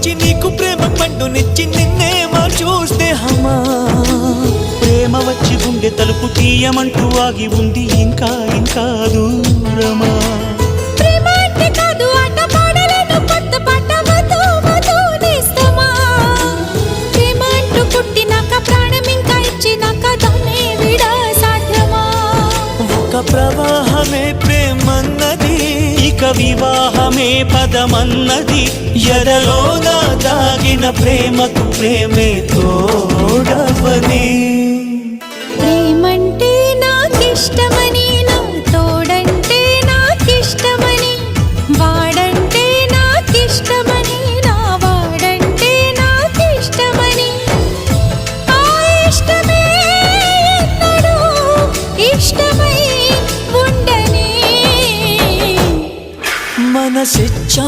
వచ్చి నీకు ప్రేమ పండునిచ్చి నిన్నే చూస్తే హమా ప్రేమ వచ్చి గుండె తలుపు తీయమంటూ ఆగి ఉంది ఇంకా ఇంకా దూరమా ప్రవాహమే ప్రేమన్నది ఇక వివాహమే పదమన్నది ఎదలోన దాగిన ప్రేమకు ప్రేమే తోడవని ప్రేమంటే నాకిష్టమని నా తోడంటే నాకిష్టమని వాడంటే నాకిష్టమని నా వాడంటే నాకిష్టమని ఆ ఇష్టమే ఎన్నడూ ఇష్టమై మనసిచ్చా